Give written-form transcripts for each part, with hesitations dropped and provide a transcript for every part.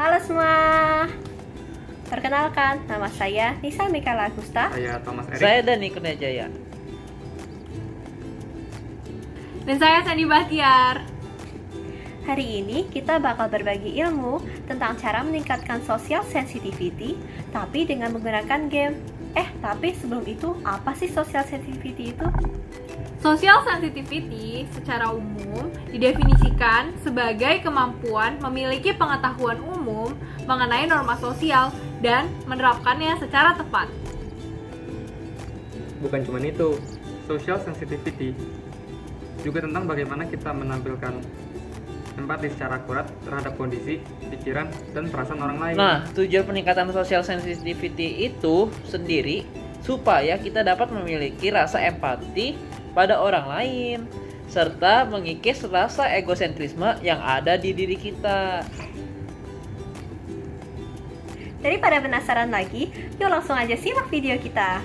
Halo semua, perkenalkan nama saya Nisa Mikala Agusta. Saya Thomas Erik. Saya Dani Kurniajaya. Dan saya Sandy Bahtiar. Hari ini kita bakal berbagi ilmu tentang cara meningkatkan social sensitivity tapi dengan menggunakan game. Tapi sebelum itu, apa sih social sensitivity itu? Social sensitivity secara umum didefinisikan sebagai kemampuan memiliki pengetahuan umum mengenai norma sosial dan menerapkannya secara tepat. Bukan cuma itu, social sensitivity juga tentang bagaimana kita menampilkan empati secara akurat terhadap kondisi, pikiran, dan perasaan orang lain. Nah, tujuan peningkatan social sensitivity itu sendiri supaya kita dapat memiliki rasa empati pada orang lain serta mengikis rasa egosentrisme yang ada di diri kita. Daripada penasaran lagi, yuk langsung aja simak video kita.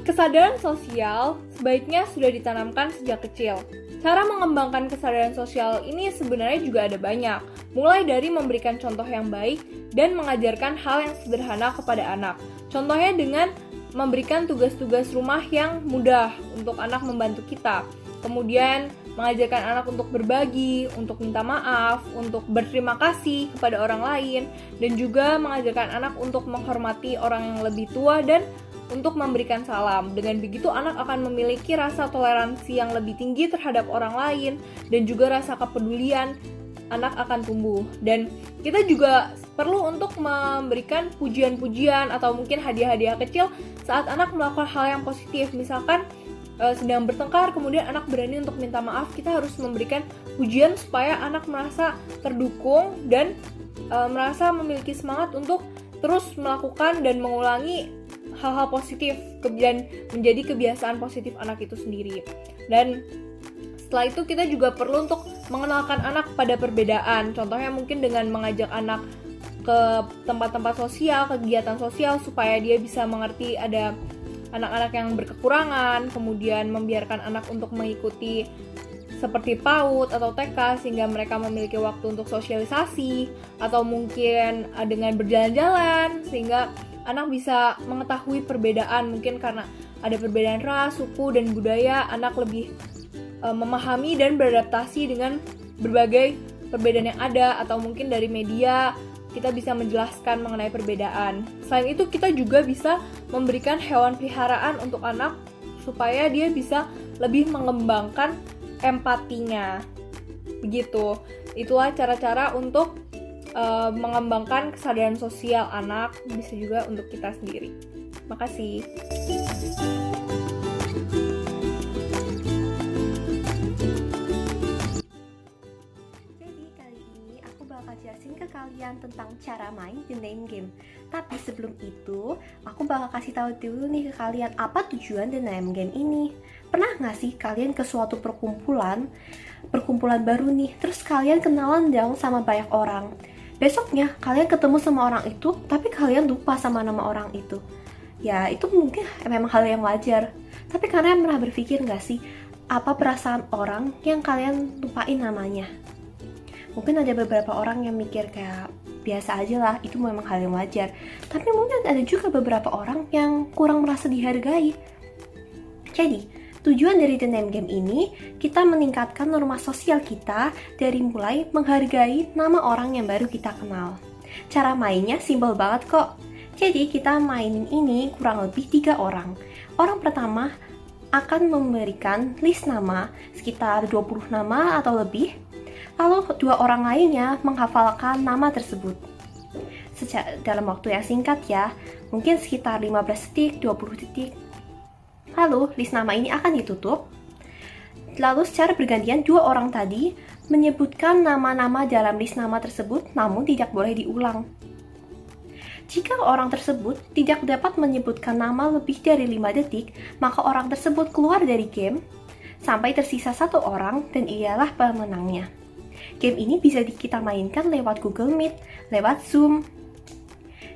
Kesadaran sosial sebaiknya sudah ditanamkan sejak kecil. Cara mengembangkan kesadaran sosial ini sebenarnya juga ada banyak, mulai dari memberikan contoh yang baik dan mengajarkan hal yang sederhana kepada anak. Contohnya dengan memberikan tugas-tugas rumah yang mudah untuk anak membantu kita. Kemudian mengajarkan anak untuk berbagi, untuk minta maaf, untuk berterima kasih kepada orang lain, dan juga mengajarkan anak untuk menghormati orang yang lebih tua dan untuk memberikan salam. Dengan begitu anak akan memiliki rasa toleransi yang lebih tinggi terhadap orang lain dan juga rasa kepedulian anak akan tumbuh. Dan kita juga perlu untuk memberikan pujian-pujian atau mungkin hadiah-hadiah kecil saat anak melakukan hal yang positif. Misalkan sedang bertengkar, kemudian anak berani untuk minta maaf, kita harus memberikan pujian supaya anak merasa terdukung dan merasa memiliki semangat untuk terus melakukan dan mengulangi hal-hal positif dan menjadi kebiasaan positif anak itu sendiri. Dan setelah itu kita juga perlu untuk mengenalkan anak pada perbedaan. Contohnya mungkin dengan mengajak anak ke tempat-tempat sosial, kegiatan sosial supaya dia bisa mengerti ada anak-anak yang berkekurangan, kemudian membiarkan anak untuk mengikuti seperti PAUD atau TK sehingga mereka memiliki waktu untuk sosialisasi, atau mungkin dengan berjalan-jalan sehingga anak bisa mengetahui perbedaan. Mungkin karena ada perbedaan ras, suku, dan budaya, anak lebih memahami dan beradaptasi dengan berbagai perbedaan yang ada, atau mungkin dari media kita bisa menjelaskan mengenai perbedaan. Selain itu kita juga bisa memberikan hewan peliharaan untuk anak supaya dia bisa lebih mengembangkan empatinya. Begitu. Itulah cara-cara untuk mengembangkan kesadaran sosial anak, bisa juga untuk kita sendiri. Makasih. Jadi kali ini aku bakal jelasin ke kalian tentang cara main The Name Game. Tapi sebelum itu, aku bakal kasih tahu dulu nih ke kalian apa tujuan The Name Game ini. Pernah nggak sih kalian ke suatu perkumpulan baru nih, terus kalian kenalan dong sama banyak orang. Besoknya kalian ketemu sama orang itu, tapi kalian lupa sama nama orang itu. Ya itu mungkin memang hal yang wajar. Tapi kalian pernah berpikir gak sih, apa perasaan orang yang kalian lupain namanya? Mungkin ada beberapa orang yang mikir kayak biasa aja lah, itu memang hal yang wajar. Tapi mungkin ada juga beberapa orang yang kurang merasa dihargai. Jadi tujuan dari The Name Game ini, kita meningkatkan norma sosial kita dari mulai menghargai nama orang yang baru kita kenal. Cara mainnya simpel banget kok. Jadi kita mainin ini kurang lebih 3 orang. Orang pertama akan memberikan list nama, sekitar 20 nama atau lebih. Lalu 2 orang lainnya menghafalkan nama tersebut dalam waktu yang singkat ya, mungkin sekitar 15 detik, 20 detik. Lalu, list nama ini akan ditutup. Lalu secara bergantian 2 orang tadi menyebutkan nama-nama dalam list nama tersebut, namun tidak boleh diulang. Jika orang tersebut tidak dapat menyebutkan nama lebih dari 5 detik, maka orang tersebut keluar dari game sampai tersisa 1 orang dan ialah pemenangnya. Game ini bisa kita mainkan lewat Google Meet, lewat Zoom.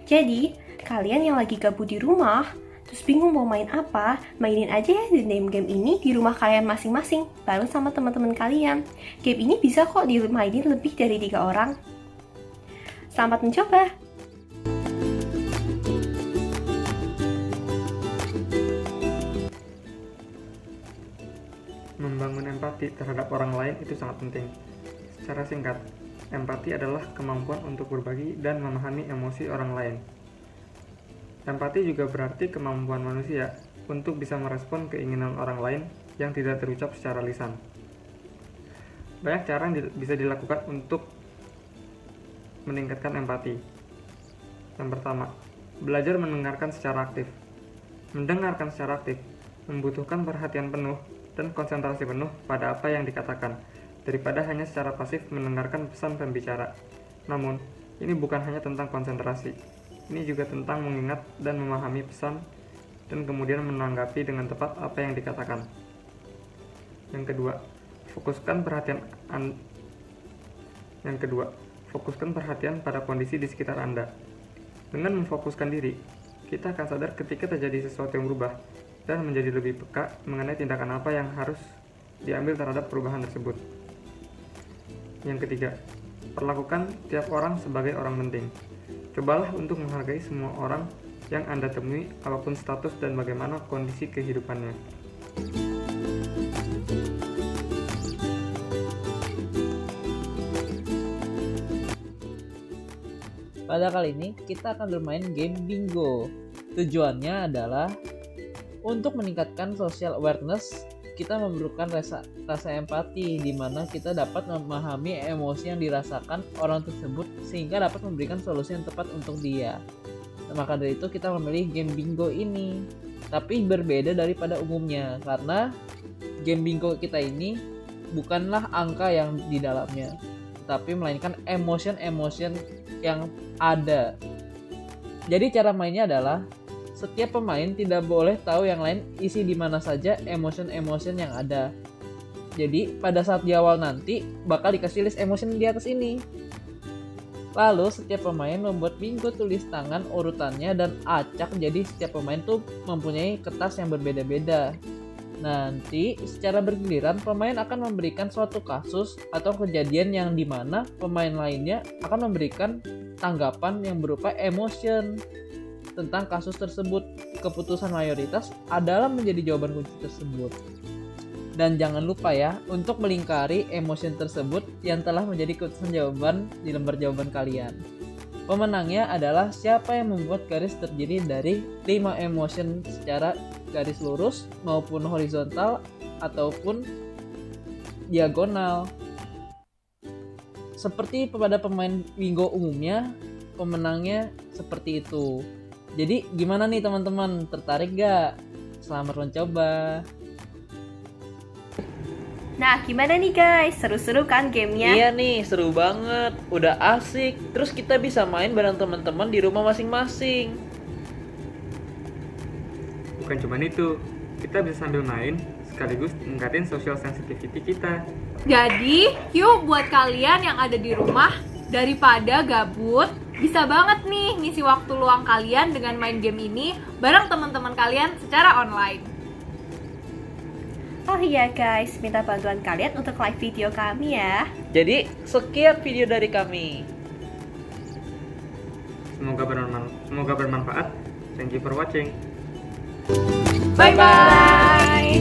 Jadi, kalian yang lagi gabut di rumah, terus bingung mau main apa, mainin aja ya The Name Game ini di rumah kalian masing-masing, bareng sama teman-teman kalian. Game ini bisa kok dimainin lebih dari 3 orang. Selamat mencoba! Membangun empati terhadap orang lain itu sangat penting. Secara singkat, empati adalah kemampuan untuk berbagi dan memahami emosi orang lain. Empati juga berarti kemampuan manusia untuk bisa merespon keinginan orang lain yang tidak terucap secara lisan. Banyak cara yang bisa dilakukan untuk meningkatkan empati. Yang pertama, belajar mendengarkan secara aktif. Mendengarkan secara aktif membutuhkan perhatian penuh dan konsentrasi penuh pada apa yang dikatakan, daripada hanya secara pasif mendengarkan pesan pembicara. Namun, ini bukan hanya tentang konsentrasi. Ini juga tentang mengingat dan memahami pesan dan kemudian menanggapi dengan tepat apa yang dikatakan. Yang kedua, fokuskan perhatian pada kondisi di sekitar Anda. Dengan memfokuskan diri, kita akan sadar ketika terjadi sesuatu yang berubah dan menjadi lebih peka mengenai tindakan apa yang harus diambil terhadap perubahan tersebut. Yang ketiga, perlakukan tiap orang sebagai orang penting. Cobalah untuk menghargai semua orang yang Anda temui, apapun status dan bagaimana kondisi kehidupannya. Pada kali ini kita akan bermain game bingo. Tujuannya adalah untuk meningkatkan social awareness. Kita memerlukan rasa empati, di mana kita dapat memahami emosi yang dirasakan orang tersebut sehingga dapat memberikan solusi yang tepat untuk dia. Maka dari itu kita memilih game bingo ini. Tapi berbeda daripada umumnya, karena game bingo kita ini bukanlah angka yang di dalamnya, tetapi melainkan emotion yang ada. Jadi cara mainnya adalah setiap pemain tidak boleh tahu yang lain isi di mana saja emotion yang ada. Jadi pada saat di awal nanti bakal dikasih list emotion di atas ini. Lalu setiap pemain membuat bingo tulis tangan urutannya dan acak, jadi setiap pemain tuh mempunyai kertas yang berbeda-beda. Nanti secara bergiliran pemain akan memberikan suatu kasus atau kejadian yang dimana pemain lainnya akan memberikan tanggapan yang berupa emotion tentang kasus tersebut. Keputusan mayoritas adalah menjadi jawaban kunci tersebut. Dan jangan lupa ya untuk melingkari emotion tersebut yang telah menjadi keputusan jawaban di lembar jawaban kalian. Pemenangnya adalah siapa yang membuat garis terdiri dari 5 emotion secara garis lurus maupun horizontal ataupun diagonal. Seperti pada pemain bingo umumnya, pemenangnya seperti itu. Jadi gimana nih teman-teman, tertarik gak? Selamat mencoba. Nah, gimana nih guys? Seru-seru kan gamenya? Iya nih, seru banget. Udah asik. Terus kita bisa main bareng teman-teman di rumah masing-masing. Bukan cuma itu, kita bisa sambil main sekaligus meningkatin social sensitivity kita. Jadi, yuk buat kalian yang ada di rumah, daripada gabut, bisa banget nih ngisi waktu luang kalian dengan main game ini bareng teman-teman kalian secara online. Oh iya guys, minta bantuan kalian untuk like video kami ya. Jadi, sekian video dari kami. Semoga bermanfaat. Thank you for watching. Bye-bye!